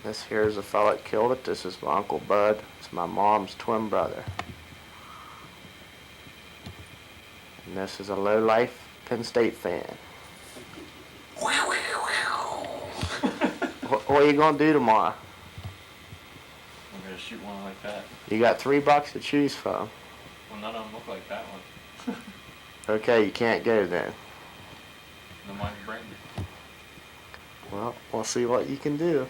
This here is the fella that killed it. This is my Uncle Bud. It's my mom's twin brother. And this is a low-life Penn State fan. What are you gonna do tomorrow? I'm gonna shoot one like that. You got $3 to choose from. Well, none of them look like that one. Okay, you can't go then. No, mine's brand new. Well, we'll see what you can do.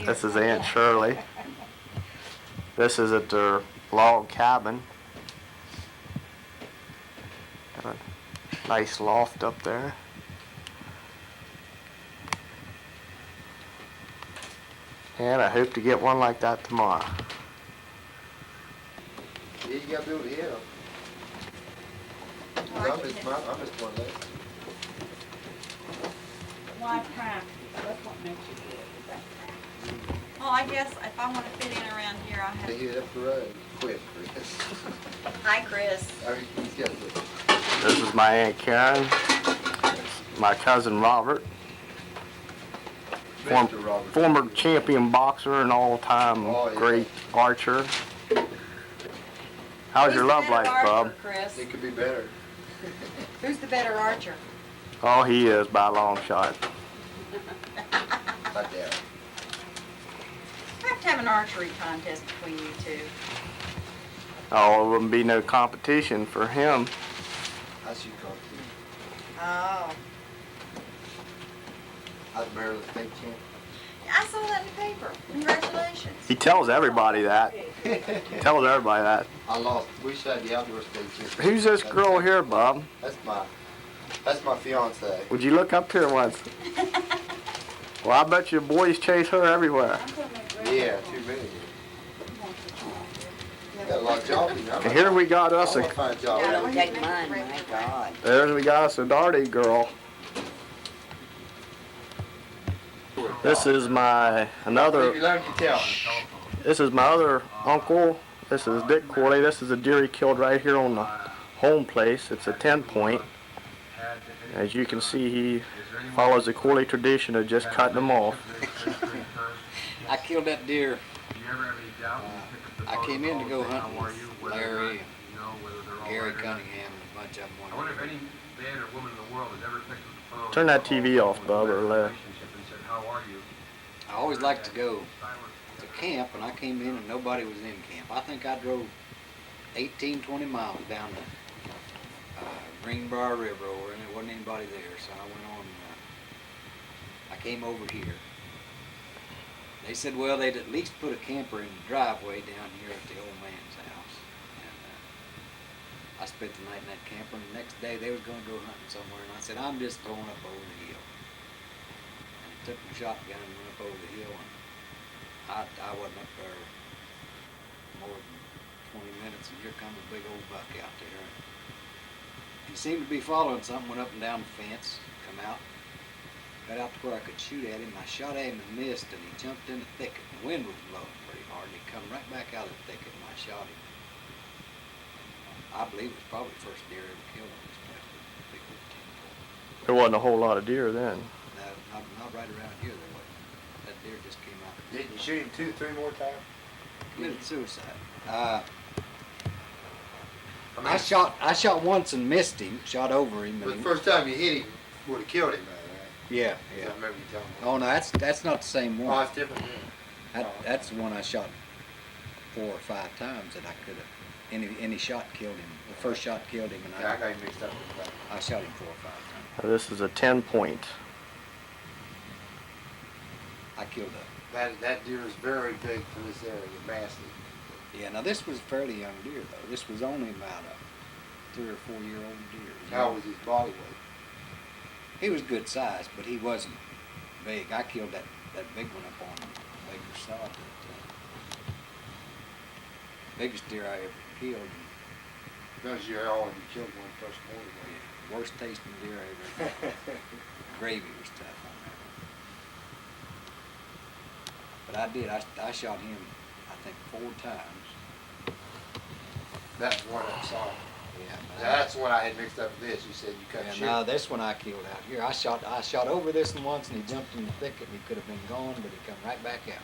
This is Aunt Shirley. This is at their log cabin. Got a nice loft up there. And I hope to get one like that tomorrow. Yeah, you gotta be able to hit them. I missed one of those. Lifetime, that's what makes you good. Well, I guess if I want to fit in around here, I They have. hit up the road. Quick, Chris. Hi, Chris. He's got it. This is my Aunt Karen. My cousin Robert. Mr. Robert. Former champion boxer and all-time Oh, yeah. great archer. How's your Who's the love better life, archer, bub? Chris? It could be better. Who's the better archer? Oh, he is by a long shot. Right there. I have to have an archery contest between you two. Oh, it wouldn't be no competition for him. I should call it. Oh. I'm Maryland State champ. I saw that in the paper. Congratulations. He tells everybody that. He tells everybody that. I lost. We shot the outdoor state champ. Who's this girl here, Bob? That's my fiance. Would you look up here once? Well, I bet you boys chase her everywhere. Yeah, too many. Got a lot of jobs. And here we got us I a, want to find a job. Yeah, Don't take mine, my God. there's we got us a Darty girl. This is my If you learn to tell. This is my other uncle. This is Dick Corley. This is a deer he killed right here on the home place. It's a 10-point. As you can see, he follows the Corley tradition of just cutting them off. I killed that deer. I came in to go hunting with Larry, Gary Cunningham, and a bunch of them. I wonder if any man or woman in the world has ever picked up the phone. Turn that TV off, Bub, or left. And said, "How are you?" I always liked to go to camp, and I came in and nobody was in camp. I think I drove 18, 20 miles down the Greenbrier River over, and there wasn't anybody there. So I went on. I came over here. They said, well, they'd at least put a camper in the driveway down here at the old man's house. And I spent the night in that camper, and the next day they was going to go hunting somewhere, and I said, I'm just going up over the hill. And I took my shotgun and went up over the hill, and I wasn't up there more than 20 minutes, and here come a big old buck out there. He seemed to be following something, went up and down the fence, come out. Got out to where I could shoot at him. I shot at him and missed, and he jumped in the thicket. The wind was blowing pretty hard, and he come right back out of the thicket, and I shot him. I believe it was probably the first deer I ever killed on this place. Big old 10-point. There wasn't a whole lot of deer then. No, not right around here there wasn't. That deer just came out. Didn't you shoot him 2, 3 more times? Committed suicide. I shot once and missed him. Shot over him. But And the first time you hit him, would have killed him, right? yeah, I yeah. remember you telling me. Oh no, that's not the same Oh, one. it's different. That's the one I shot 4 or 5 times that I could have. Any shot killed him. The first shot killed him, and Yeah, I got him mixed up with that. I shot him 4 or 5 times. Now, this is a 10-point. I killed That deer is very big for this area, massive. Yeah, now this was a fairly young deer though. This was only about a 3 or 4 year old deer. How was his body weight? He was good size, but he wasn't big. I killed that big one up on Baker Sod. Biggest deer I ever killed. That was your all when you killed one first morning. Yeah, worst tasting deer I ever had. Gravy was tough on that one. But I did. I shot him. I think 4 times. That's one I saw. Yeah. That's the one I had mixed up with this. You said you cut Yeah, shit. no, this one I killed out here. I shot over this one once and he jumped in the thicket and he could have been gone, but he come right back out.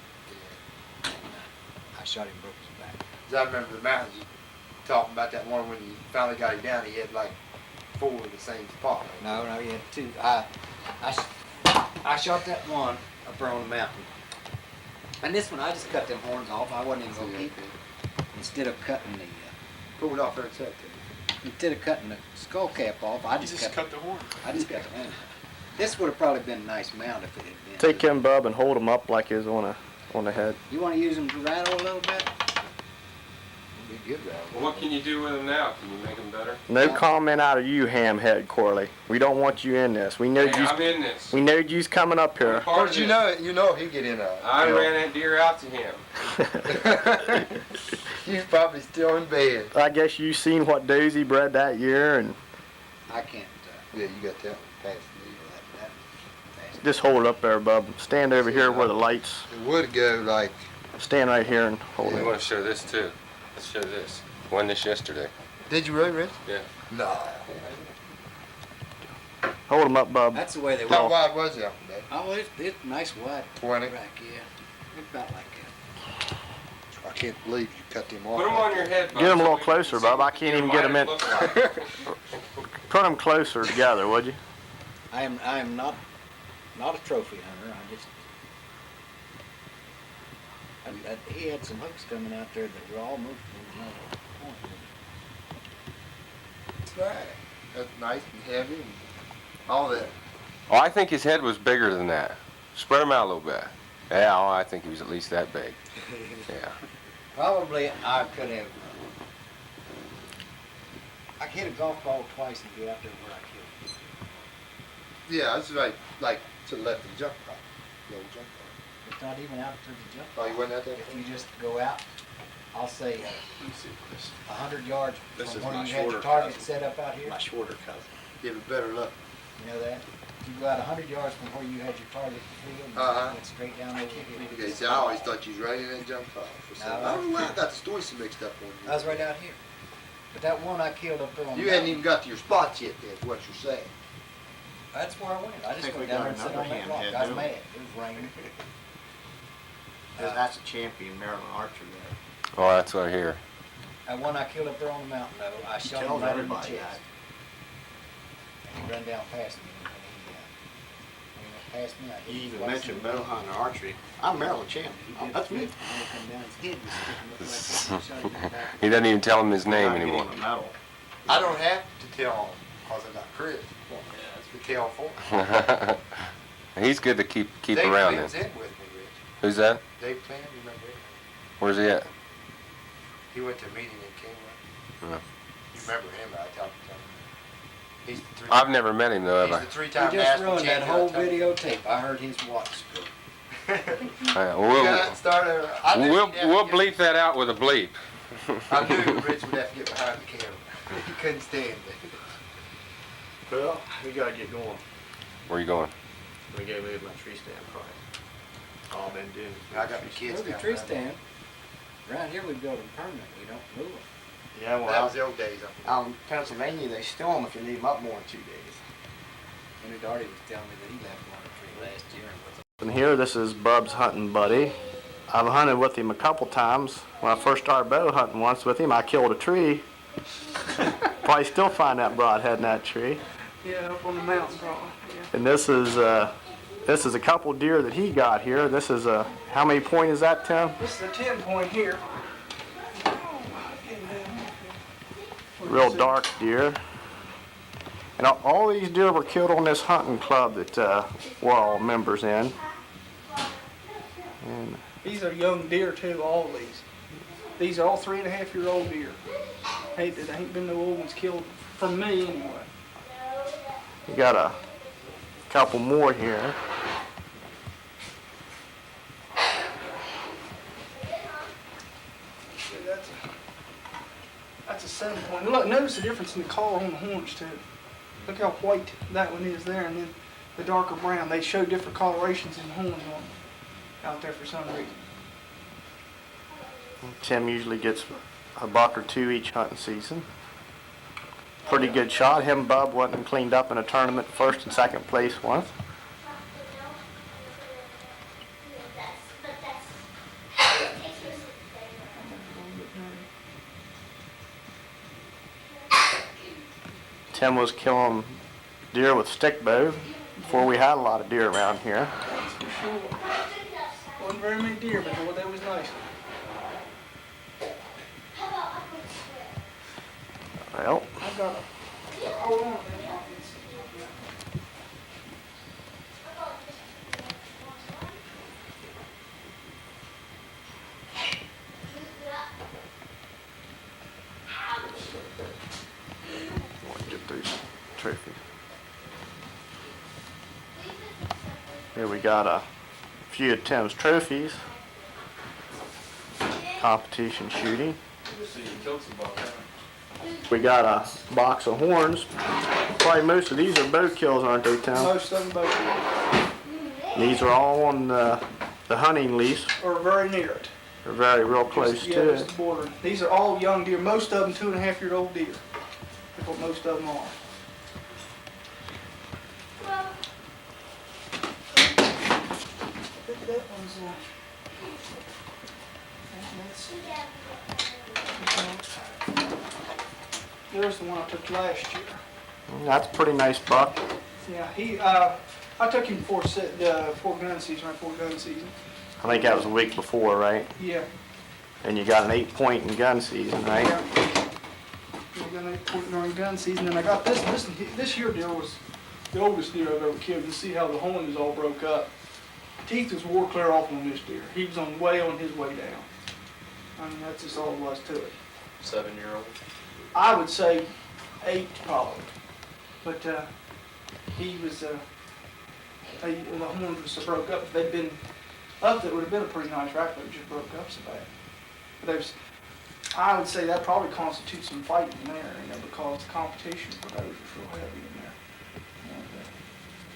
And, I shot him, broke his back. 'Cause I remember the mountains, you talking about that one when you finally got him down, he had like 4 in the same spot. No, he had 2. I shot that one up there on the mountain. And this one, I just cut them horns off. I wasn't even So, gonna yeah, keep it. Instead of cutting the, pull it off there and set it. instead of cutting the skull cap off, I just cut the horn. I just cut the horn. This would have probably been a nice mount if it had been. Take him, bub, and hold him up like he was on the head. You want to use them to rattle a little bit? It'd be good, though. Well, what can you do with them now? Can you make them better? No comment out of you, hamhead Corley. We don't want you in this. We know Hey, you's I'm in this. we know you's coming up I'm here. a part of you this. know he'd get in I ran that deer out to him. He's probably still in bed. I guess you seen what does he bred that year, and I can't. Yeah, you got that one past me. That just hold it up there, bub. Stand over here where the lights. It would go like, Stand right here and hold We it. want to show this too. Let's show this. Won this yesterday. did you really, Rich? Yeah. No. Hold him up, bub. That's the way they How were. wide was it? Oh, it's nice wide 20. rack, yeah. It's about like that. I can't believe you cut them off. Put them on your head, bud. Get 'em a so little we can closer, see bub. I what can't you even get 'em might in. look like. Put them closer together, would you? I am not a trophy hunter. He had some hooks coming out there that were almost point. That's right. That's nice and heavy and all that. Oh, I think his head was bigger than that. Spread him out a little bit. Yeah, oh, I think he was at least that big. Yeah. Probably I could have. I could hit a golf ball twice and get out there where I killed. Yeah, it's like to the left of the jump rock. The old jump rock. It's not even out to the jump. Oh, you went out there? If you just go out, I'll say 100 yards This from is where my you had your shorter target cousin. set up out here. shorter cousin. Give it better look. You know that? If you go out 100 yards from where you had your target field, you Uh-huh. went straight down over here. Okay, see, I always thought you was right in that jump off or something. No. I don't know why I got the story so mixed up on you. I was right out here. But that one I killed up there on You the hadn't mountain, even got to your spots yet, then, is what you're saying. that's where I went. I just think we went down got there and sat another on that rock. hamhead, I was don't we? mad. It was raining. That's a champion Maryland archer there. Oh, that's what I hear. That one I killed up there on the mountain, though, I shot him tells right in the everybody chest. And he ran down past me. And when he went past me, I hit You him even twice mentioned in the bow head. hunting archery. I'm Maryland champion. He did That's flip, me. and when he come down, his head was sticking up like that. I shot him in the back. He doesn't even tell him his name Not anymore. getting the medal. I don't have to tell him, because I got Chris. To tell for. He's good to keep Dave around Clinton's then. in with me, Rich. Who's that? Dave Clinton, you remember him? Where's he at? He went to a meeting in Kingwood. Yeah. You remember him, I talked to him. He's the three. I've never met him though, He's have the I? three-time He just national ruined that champion. whole I tell you. videotape. I heard his watch stroke. We'll Yeah, started. I knew we'll he'd have to we'll get- bleep that out with a bleep. I knew Rich would have to get behind the camera. He couldn't stand it. Well, we gotta get going. Where you going? We gotta move my tree stand probably. All been doing. I got my kids Move the down tree there. stand. Around here we build them permanent. We don't move them. Yeah, That was the old days. Out in Pennsylvania, they still them if you leave them up more than 2 days. Henry Darty was telling me that he left one tree last year and was And here, this is Bub's hunting buddy. I've hunted with him a couple times. When I first started bow hunting once with him, I killed a tree. Probably still find that broadhead in that tree. Yeah, up on the mountain probably, yeah. And this is a couple deer that he got here. This is a, how many point is that, Tim? This is a 10 point here. Real dark deer. And all these deer were killed on this hunting club that we're all members in. And These are young deer too, all of these. These are all 3.5-year-old deer. Hey, there ain't been no old ones killed, from me anyway. we got a couple more here. See, that's a 7 point. Look, notice the difference in the color on the horns too. Look how white that one is there, and then the darker brown. They show different colorations in the horns on them out there for some reason. Tim usually gets a buck or two each hunting season. Pretty good shot. Him and Bub wasn't cleaned up in a tournament, first and second place once. Tim was killing deer with stick bow before we had a lot of deer around here. That's for sure. Wasn't very many deer, but boy, that was nice. Well, I got a, hold on. I want to get these trophies. Here we got a few of Tim's trophies. Competition shooting. So you killed some buck, haven't We got a box of horns. Probably most of these are bow kills, aren't they, Tim? Most of them both These are all on the hunting lease. are very near it. They're very real close Yeah, to just it. the border. These are all young deer. Most of them 2.5-year-old deer. That's what most of them are. That one's there's the one I took last year. That's a pretty nice buck. Yeah, I took him before gun season, right before gun season. I think that was a week before, right? Yeah. And you got an 8-point in gun season, right? Yeah. We got an 8-point during gun season, and I got this year deer was the oldest deer I've ever killed. You see how the horn is all broke up. Teeth was wore clear off on this deer. He was way on his way down. I mean, that's just all there was to it. 7-year-old. I would say 8 probably, but he was the horn was so broke up. If they'd been up, it would have been a pretty nice rifle. It just broke up so bad. But I would say that probably constitutes some fighting in there, because the competition for those is real heavy in there. And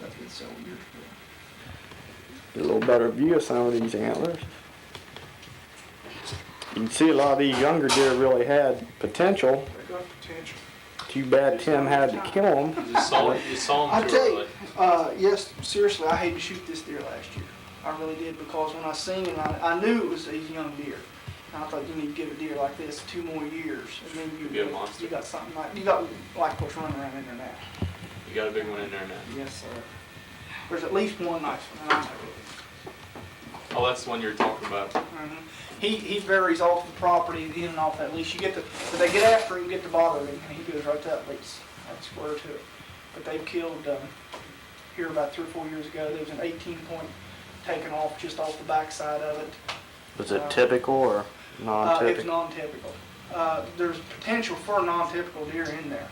that's been several years ago. Get a little better view of some of these antlers. You can see a lot of these younger deer really had potential. They got potential. Too bad Tim had to kill them. You saw I him too tell you, early. yes, seriously, I hated to shoot this deer last year. I really did, because when I seen him, I knew it was these young deer. And I thought, you need to give a deer like this 2 more years, and then You'll be a monster. you got something like what's running around in there now. You got a big one in there now. Yes, sir. There's at least one nice one, and I know it. Oh, that's the one you were talking about. He varies off the property, in and off that lease. If they get after him, get to bother him, and he goes right to that lease. That's square to it. But they killed here about 3 or 4 years ago. There was an 18-point taken off just off the backside of it. Was it typical or It was non-typical? non-typical. There's potential for non-typical deer in there.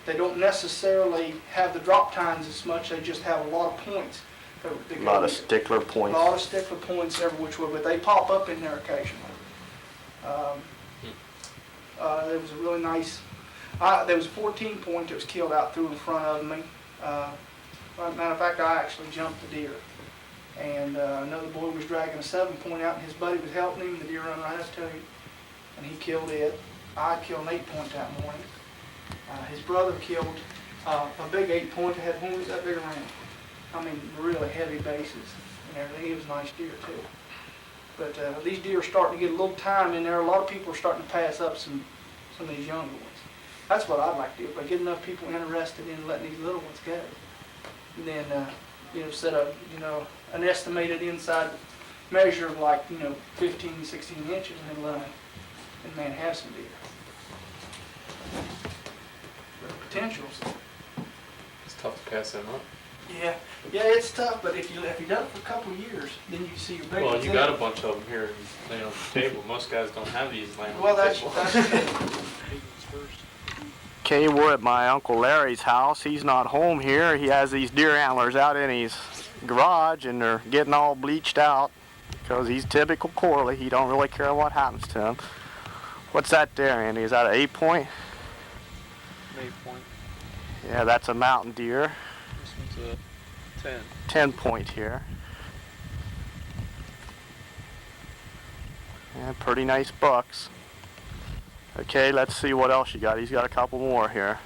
They don't necessarily have the drop tines as much. They just have a lot of points. A lot of stickler A points. lot of stickler points every which way, but they pop up in there occasionally. There was a really nice, there was a 14-point that was killed out through in front of me. Matter of fact, I actually jumped the deer. And another boy was dragging a 7-point out, and his buddy was helping him. The deer run right up to him, and he killed it. I killed an 8-point that morning. His brother killed a big 8-point that had horns that big around. I mean, really heavy bases and everything. He was a nice deer too. But these deer are starting to get a little time in there. A lot of people are starting to pass up some of these younger ones. That's what I'd like to do. If I get enough people interested in letting these little ones go, and then set a an estimated inside measure of like 15, 16 inches, and then let them and man have some deer. The potential's It's tough to pass them up. Yeah, it's tough, but if you done it for a couple of years, then you see your big Well, ones you in got it. a bunch of them here laying on the table. Most guys don't have these laying Well, on the that's table. Okay, we're at my Uncle Larry's house. He's not home here. He has these deer antlers out in his garage, and they're getting all bleached out because he's typical Corley. He don't really care what happens to him. What's that there, Andy? Is that an 8-point? 8-point. Yeah, that's a mountain deer. This one's a 10. 10-point here. Yeah, pretty nice bucks. Okay, let's see what else you got. He's got a couple more here.